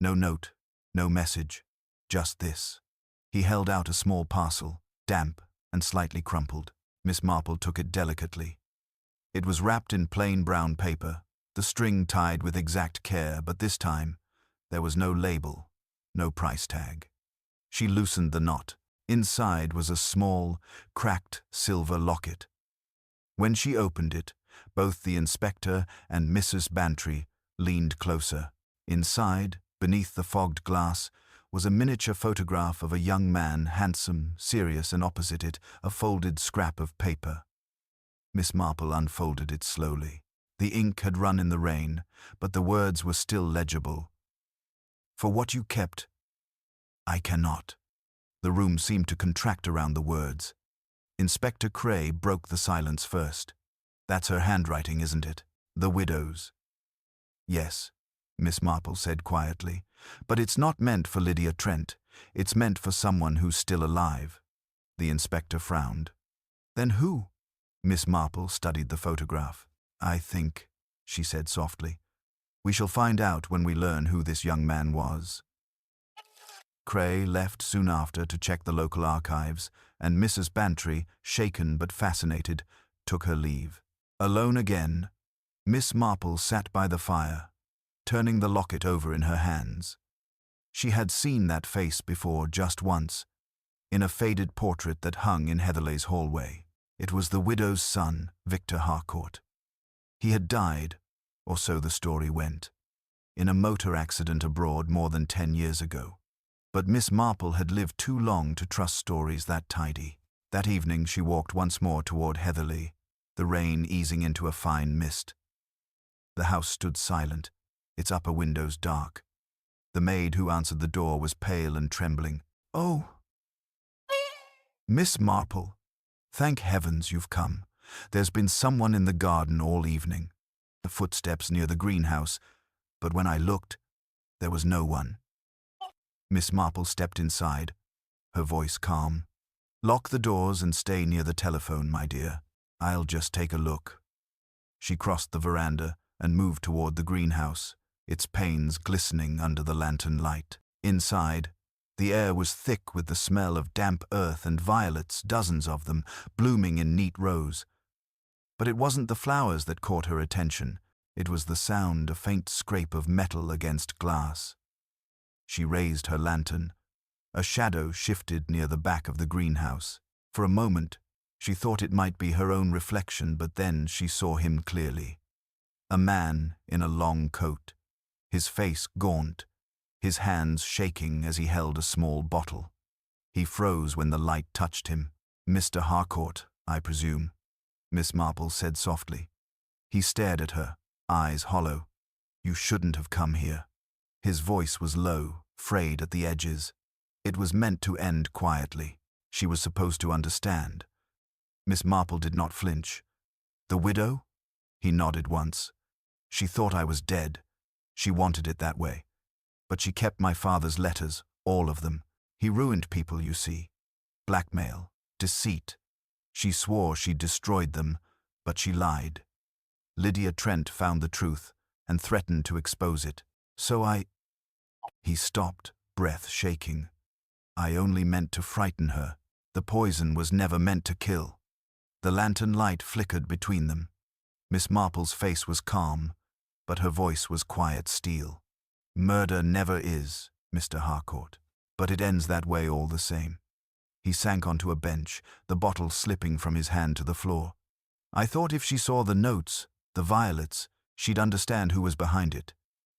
No note, no message, just this. He held out a small parcel, damp and slightly crumpled. Miss Marple took it delicately. It was wrapped in plain brown paper, the string tied with exact care, but this time there was no label, no price tag. She loosened the knot. Inside was a small, cracked silver locket. When she opened it, both the inspector and Mrs. Bantry leaned closer. Inside, beneath the fogged glass, was a miniature photograph of a young man, handsome, serious, and opposite it, a folded scrap of paper. Miss Marple unfolded it slowly. The ink had run in the rain, but the words were still legible. "For what you kept, I cannot." The room seemed to contract around the words. Inspector Cray broke the silence first. "That's her handwriting, isn't it? The widow's." "Yes," Miss Marple said quietly, "but it's not meant for Lydia Trent. It's meant for someone who's still alive." The inspector frowned. "Then who?" Miss Marple studied the photograph. "I think," she said softly, "we shall find out when we learn who this young man was." Cray left soon after to check the local archives, and Mrs. Bantry, shaken but fascinated, took her leave. Alone again, Miss Marple sat by the fire, turning the locket over in her hands. She had seen that face before just once, in a faded portrait that hung in Heatherley's hallway. It was the widow's son, Victor Harcourt. He had died, or so the story went, in a motor accident abroad more than 10 years ago. But Miss Marple had lived too long to trust stories that tidy. That evening she walked once more toward Heatherley, the rain easing into a fine mist. The house stood silent, its upper windows dark. The maid who answered the door was pale and trembling. "Oh, Miss Marple, thank heavens you've come. There's been someone in the garden all evening." The footsteps near the greenhouse, but when I looked, there was no one. Miss Marple stepped inside, her voice calm. "Lock the doors and stay near the telephone, my dear. I'll just take a look." She crossed the veranda and moved toward the greenhouse, its panes glistening under the lantern light. Inside, the air was thick with the smell of damp earth and violets, dozens of them, blooming in neat rows. But it wasn't the flowers that caught her attention. It was the sound, a faint scrape of metal against glass. She raised her lantern. A shadow shifted near the back of the greenhouse. For a moment, she thought it might be her own reflection, but then she saw him clearly. A man in a long coat, his face gaunt, his hands shaking as he held a small bottle. He froze when the light touched him. "Mr. Harcourt, I presume," Miss Marple said softly. He stared at her, eyes hollow. "You shouldn't have come here." His voice was low, frayed at the edges. It was meant to end quietly. She was supposed to understand. Miss Marple did not flinch. "The widow?" He nodded once. "She thought I was dead. She wanted it that way. But she kept my father's letters, all of them. He ruined people, you see. Blackmail, deceit. She swore she destroyed them, but she lied. Lydia Trent found the truth and threatened to expose it. So He stopped, breath shaking. "I only meant to frighten her. The poison was never meant to kill." The lantern light flickered between them. Miss Marple's face was calm, but her voice was quiet steel. "Murder never is, Mr. Harcourt, but it ends that way all the same." He sank onto a bench, the bottle slipping from his hand to the floor. "I thought if she saw the notes, the violets, she'd understand who was behind it.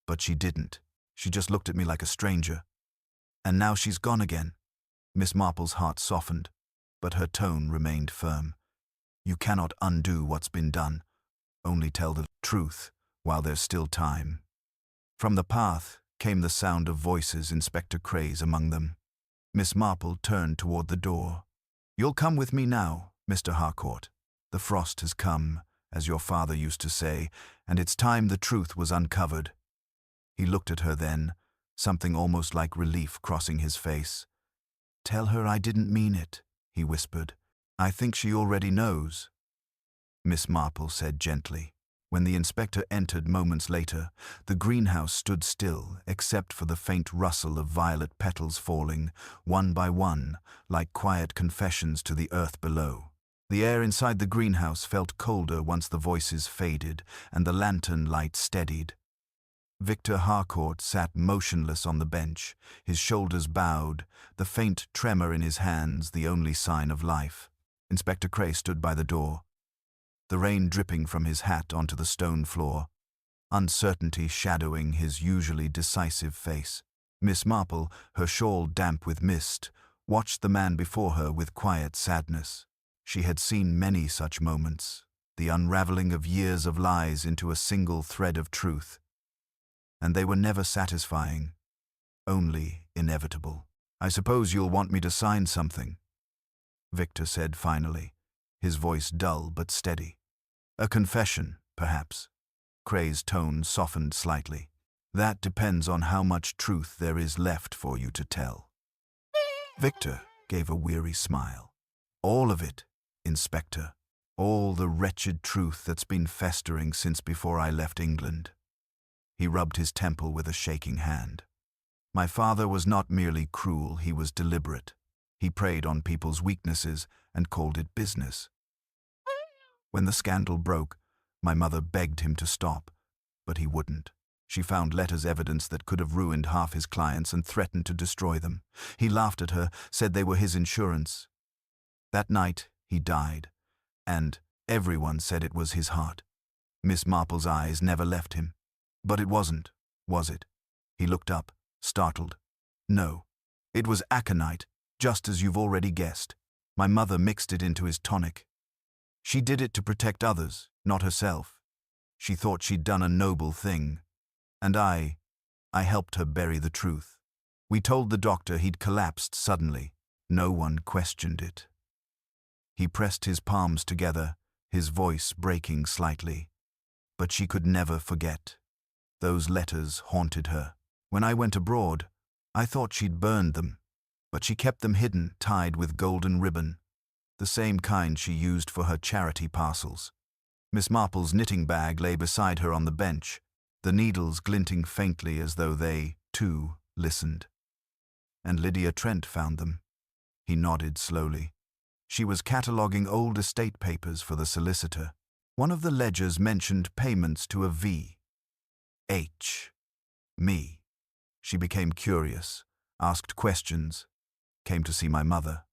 But she didn't. She just looked at me like a stranger. And now she's gone again." Miss Marple's heart softened, but her tone remained firm. "You cannot undo what's been done. Only tell the truth while there's still time." From the path came the sound of voices, Inspector Cray's among them. Miss Marple turned toward the door. "You'll come with me now, Mr. Harcourt. The frost has come, as your father used to say, and it's time the truth was uncovered." He looked at her then, something almost like relief crossing his face. "Tell her I didn't mean it," he whispered. "I think she already knows." Miss Marple said gently, When the inspector entered moments later, the greenhouse stood still, except for the faint rustle of violet petals falling, one by one, like quiet confessions to the earth below. The air inside the greenhouse felt colder once the voices faded and the lantern light steadied. Victor Harcourt sat motionless on the bench, his shoulders bowed, the faint tremor in his hands the only sign of life. Inspector Cray stood by the door, the rain dripping from his hat onto the stone floor, uncertainty shadowing his usually decisive face. Miss Marple, her shawl damp with mist, watched the man before her with quiet sadness. She had seen many such moments, the unraveling of years of lies into a single thread of truth. And they were never satisfying, only inevitable. "I suppose you'll want me to sign something," Victor said finally, his voice dull but steady. "A confession, perhaps." Cray's tone softened slightly. "That depends on how much truth there is left for you to tell." Victor gave a weary smile. "All of it, Inspector. All the wretched truth that's been festering since before I left England." He rubbed his temple with a shaking hand. "My father was not merely cruel, he was deliberate. He preyed on people's weaknesses and called it business. When the scandal broke, my mother begged him to stop, but he wouldn't. She found letters evidence that could have ruined half his clients and threatened to destroy them. He laughed at her, said they were his insurance. That night, he died, and everyone said it was his heart. Miss Marple's eyes never left him. But it wasn't, was it?" He looked up, startled. "No, it was aconite, just as you've already guessed. My mother mixed it into his tonic. She did it to protect others, not herself. She thought she'd done a noble thing. And I helped her bury the truth. We told the doctor he'd collapsed suddenly. No one questioned it." He pressed his palms together, his voice breaking slightly. But she could never forget. Those letters haunted her. When I went abroad, I thought she'd burned them, but she kept them hidden, tied with golden ribbon, the same kind she used for her charity parcels. Miss Marple's knitting bag lay beside her on the bench, the needles glinting faintly as though they, too, listened. "And Lydia Trent found them." He nodded slowly. "She was cataloguing old estate papers for the solicitor. One of the ledgers mentioned payments to a V. H. Me. She became curious, asked questions, came to see my mother.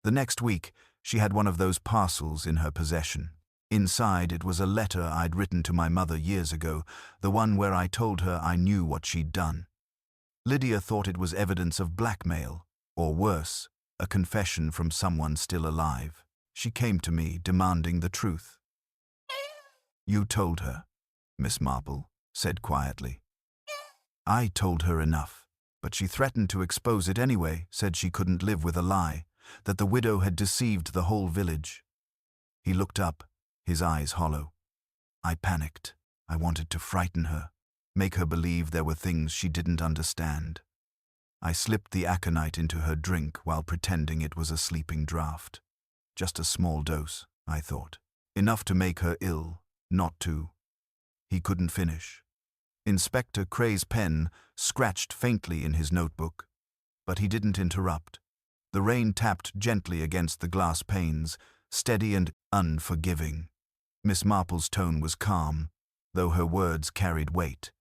The next week, she had one of those parcels in her possession. Inside, it was a letter I'd written to my mother years ago, the one where I told her I knew what she'd done. Lydia thought it was evidence of blackmail, or worse, a confession from someone still alive. She came to me, demanding the truth. "You told her," Miss Marple said quietly. "I told her enough, but she threatened to expose it anyway, said she couldn't live with a lie, that the widow had deceived the whole village." He looked up, his eyes hollow. "I panicked. I wanted to frighten her, make her believe there were things she didn't understand. I slipped the aconite into her drink while pretending it was a sleeping draught. Just a small dose, I thought. Enough to make her ill, not to." He couldn't finish. Inspector Cray's pen scratched faintly in his notebook, but he didn't interrupt. The rain tapped gently against the glass panes, steady and unforgiving. Miss Marple's tone was calm, though her words carried weight.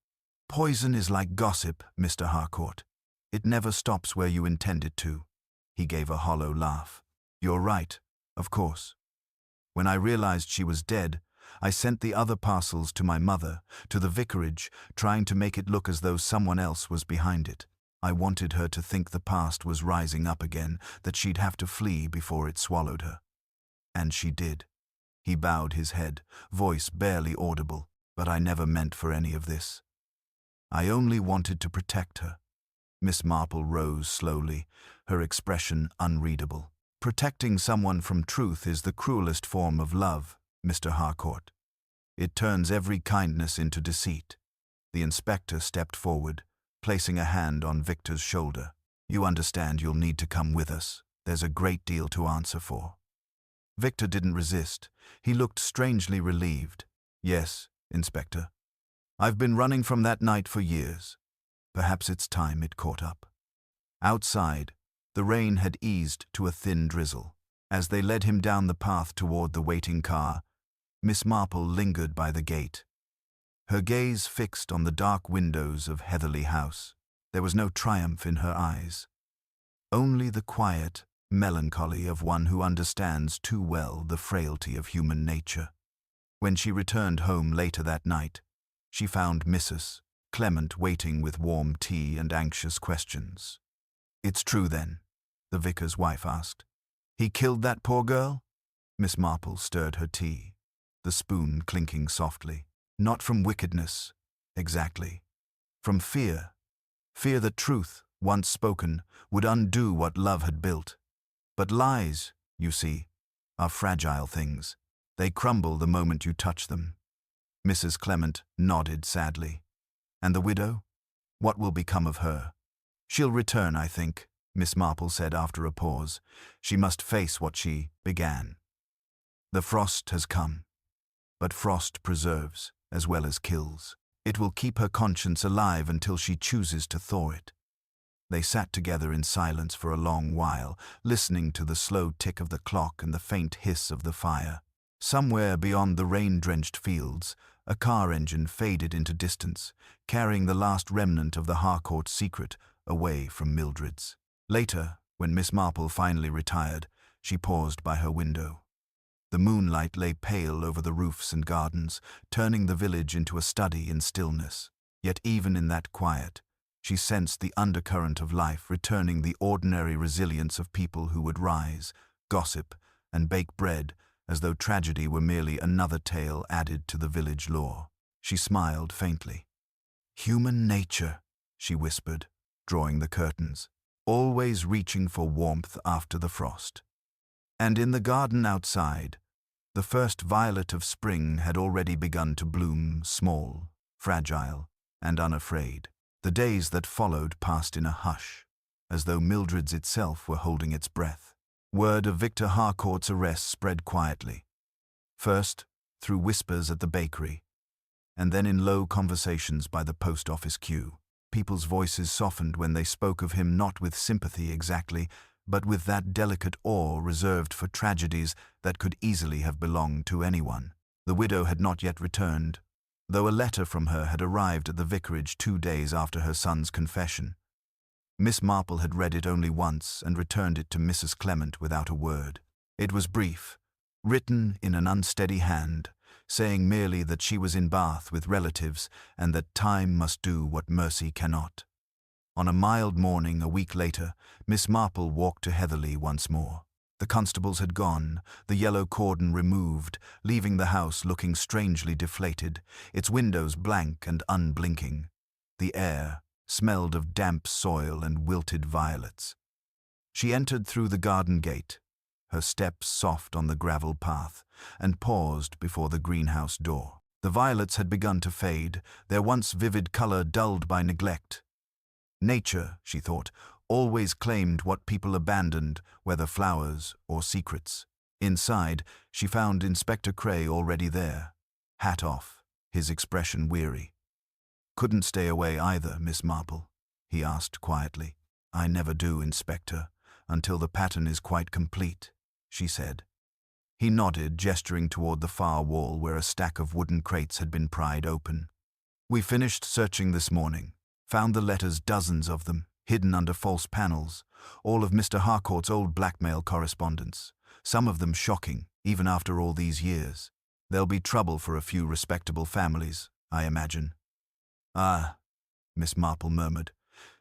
"Poison is like gossip, Mr. Harcourt. It never stops where you intend it to." He gave a hollow laugh. "You're right, of course. When I realized she was dead, I sent the other parcels to my mother, to the vicarage, trying to make it look as though someone else was behind it. I wanted her to think the past was rising up again, that she'd have to flee before it swallowed her. And she did." He bowed his head, voice barely audible. "But I never meant for any of this. I only wanted to protect her." Miss Marple rose slowly, her expression unreadable. "Protecting someone from truth is the cruelest form of love, Mr. Harcourt. It turns every kindness into deceit." The inspector stepped forward, placing a hand on Victor's shoulder. "You understand you'll need to come with us. There's a great deal to answer for." Victor didn't resist. He looked strangely relieved. "Yes, Inspector. I've been running from that night for years. Perhaps it's time it caught up. Outside, the rain had eased to a thin drizzle. As they led him down the path toward the waiting car, Miss Marple lingered by the gate, her gaze fixed on the dark windows of Heatherly House. There was no triumph in her eyes, only the quiet melancholy of one who understands too well the frailty of human nature. When she returned home later that night, she found Mrs. Clement waiting with warm tea and anxious questions. "It's true then?" the vicar's wife asked. "He killed that poor girl?" Miss Marple stirred her tea, the spoon clinking softly. "Not from wickedness, exactly. From fear. Fear that truth, once spoken, would undo what love had built. But lies, you see, are fragile things. They crumble the moment you touch them." Mrs. Clement nodded sadly. "And the widow? What will become of her?" "She'll return, I think," Miss Marple said after a pause. "She must face what she began. The frost has come, but frost preserves as well as kills. It will keep her conscience alive until she chooses to thaw it." They sat together in silence for a long while, listening to the slow tick of the clock and the faint hiss of the fire. Somewhere beyond the rain-drenched fields, a car engine faded into distance, carrying the last remnant of the Harcourt secret away from Mildred's. Later, when Miss Marple finally retired, she paused by her window. The moonlight lay pale over the roofs and gardens, turning the village into a study in stillness. Yet even in that quiet, she sensed the undercurrent of life returning, the ordinary resilience of people who would rise, gossip, and bake bread as though tragedy were merely another tale added to the village lore. She smiled faintly. "Human nature," she whispered, drawing the curtains, "always reaching for warmth after the frost." And in the garden outside, the first violet of spring had already begun to bloom, small, fragile, and unafraid. The days that followed passed in a hush, as though Mildred's itself were holding its breath. Word of Victor Harcourt's arrest spread quietly, first through whispers at the bakery, and then in low conversations by the post office queue. People's voices softened when they spoke of him, not with sympathy exactly, but with that delicate awe reserved for tragedies that could easily have belonged to anyone. The widow had not yet returned, though a letter from her had arrived at the vicarage 2 days after her son's confession. Miss Marple had read it only once and returned it to Mrs. Clement without a word. It was brief, written in an unsteady hand, saying merely that she was in Bath with relatives and that time must do what mercy cannot. On a mild morning a week later, Miss Marple walked to Heatherly once more. The constables had gone, the yellow cordon removed, leaving the house looking strangely deflated, its windows blank and unblinking. The air smelled of damp soil and wilted violets. She entered through the garden gate, her steps soft on the gravel path, and paused before the greenhouse door. The violets had begun to fade, their once vivid color dulled by neglect. Nature, she thought, always claimed what people abandoned, whether flowers or secrets. Inside, she found Inspector Cray already there, hat off, his expression weary. "Couldn't stay away either, Miss Marple?" he asked quietly. "I never do, Inspector, until the pattern is quite complete," she said. He nodded, gesturing toward the far wall where a stack of wooden crates had been pried open. "We finished searching this morning. Found the letters, dozens of them, hidden under false panels, all of Mr. Harcourt's old blackmail correspondence, some of them shocking, even after all these years. There'll be trouble for a few respectable families, I imagine." "Ah," Miss Marple murmured,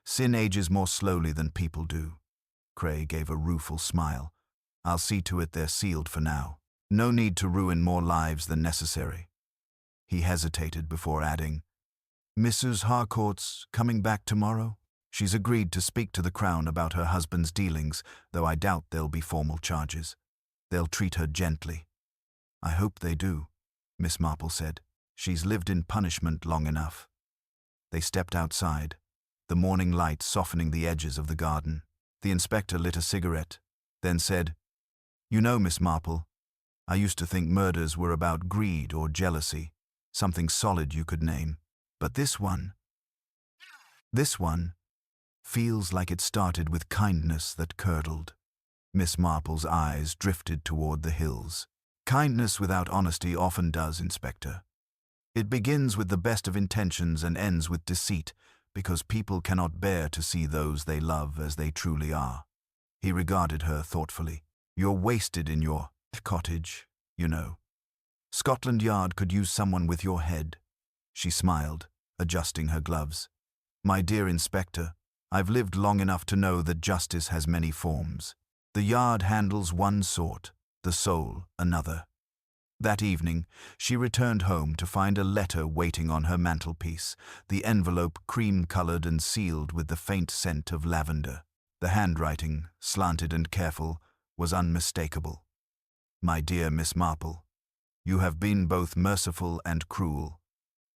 "sin ages more slowly than people do." Cray gave a rueful smile. "I'll see to it they're sealed for now. No need to ruin more lives than necessary." He hesitated before adding, "Mrs. Harcourt's coming back tomorrow? She's agreed to speak to the Crown about her husband's dealings, though I doubt there'll be formal charges. They'll treat her gently." "I hope they do," Miss Marple said. "She's lived in punishment long enough." They stepped outside, the morning light softening the edges of the garden. The inspector lit a cigarette, then said, "You know, Miss Marple, I used to think murders were about greed or jealousy. something solid you could name. But this one feels like it started with kindness that curdled. Miss Marple's eyes drifted toward the hills. Kindness without honesty often does, Inspector. It begins with the best of intentions and ends with deceit, because people cannot bear to see those they love as they truly are. He regarded her thoughtfully. You're wasted in your cottage, you know. Scotland Yard could use someone with your head. She smiled, adjusting her gloves. My dear Inspector, I've lived long enough to know that justice has many forms. The Yard handles one sort, the soul another. That evening, she returned home to find a letter waiting on her mantelpiece, the envelope cream-colored and sealed with the faint scent of lavender. The handwriting, slanted and careful, was unmistakable. My dear Miss Marple, you have been both merciful and cruel,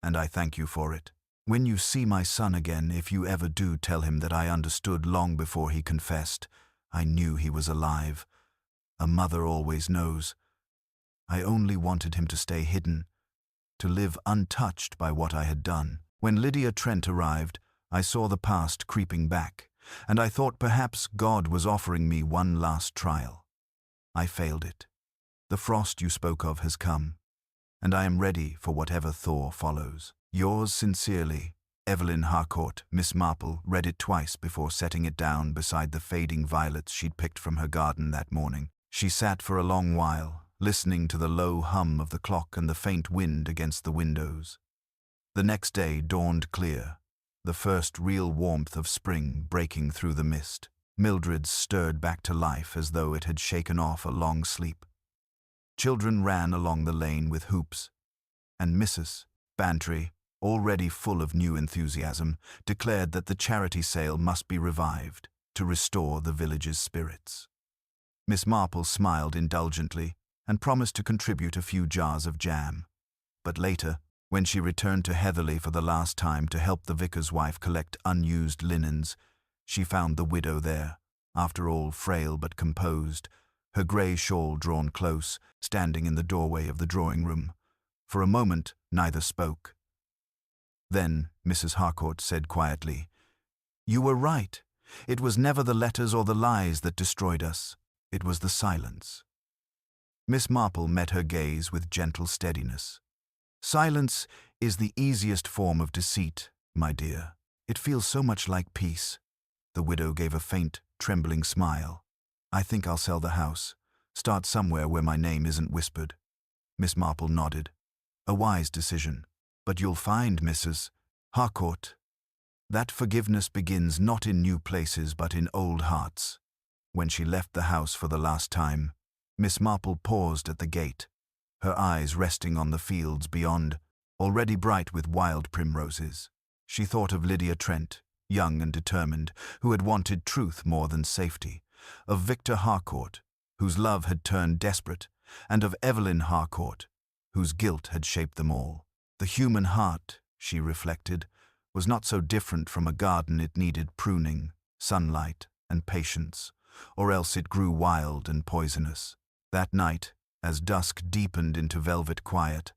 and I thank you for it. When you see my son again, if you ever do, tell him that I understood long before he confessed. I knew he was alive. A mother always knows. I only wanted him to stay hidden, to live untouched by what I had done. When Lydia Trent arrived, I saw the past creeping back, and I thought perhaps God was offering me one last trial. I failed it. The frost you spoke of has come, and I am ready for whatever thaw follows. Yours sincerely, Evelyn Harcourt. Miss Marple read it twice before setting it down beside the fading violets she'd picked from her garden that morning. She sat for a long while, listening to the low hum of the clock and the faint wind against the windows. The next day dawned clear, the first real warmth of spring breaking through the mist. Mildred's stirred back to life as though it had shaken off a long sleep. Children ran along the lane with hoops, and Mrs. Bantry, already full of new enthusiasm, declared that the charity sale must be revived to restore the village's spirits. Miss Marple smiled indulgently and promised to contribute a few jars of jam. But later, when she returned to Heatherley for the last time to help the vicar's wife collect unused linens, she found the widow there, after all frail but composed, her grey shawl drawn close, standing in the doorway of the drawing-room. For a moment, neither spoke. Then Mrs. Harcourt said quietly, "You were right. It was never the letters or the lies that destroyed us. It was the silence." Miss Marple met her gaze with gentle steadiness. "Silence is the easiest form of deceit, my dear. It feels so much like peace." The widow gave a faint, trembling smile. "I think I'll sell the house. Start somewhere where my name isn't whispered." Miss Marple nodded. "A wise decision. But you'll find, Mrs. Harcourt, that forgiveness begins not in new places but in old hearts." When she left the house for the last time, Miss Marple paused at the gate, her eyes resting on the fields beyond, already bright with wild primroses. She thought of Lydia Trent, young and determined, who had wanted truth more than safety, of Victor Harcourt, whose love had turned desperate, and of Evelyn Harcourt, whose guilt had shaped them all. The human heart, she reflected, was not so different from a garden. It needed pruning, sunlight, and patience, or else it grew wild and poisonous. That night, as dusk deepened into velvet quiet,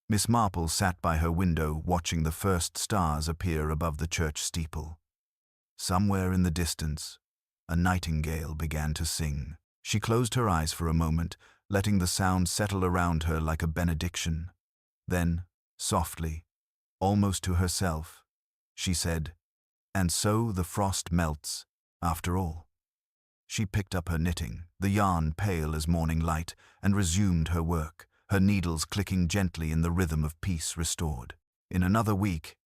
Miss Marple sat by her window watching the first stars appear above the church steeple. Somewhere in the distance, a nightingale began to sing. She closed her eyes for a moment, letting the sound settle around her like a benediction. Then, softly, almost to herself, she said, "And so the frost melts, after all." She picked up her knitting, the yarn pale as morning light, and resumed her work, her needles clicking gently in the rhythm of peace restored. In another week,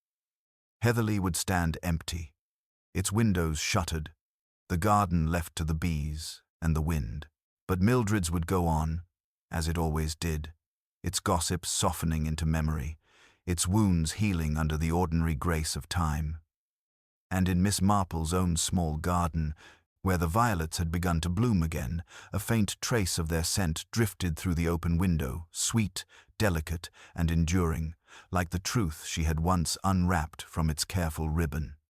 Heatherley would stand empty, its windows shuttered, the garden left to the bees and the wind. But Mildred's would go on, as it always did, its gossip softening into memory, its wounds healing under the ordinary grace of time. And in Miss Marple's own small garden, where the violets had begun to bloom again, a faint trace of their scent drifted through the open window, sweet, delicate, and enduring, like the truth she had once unwrapped from its careful ribbon.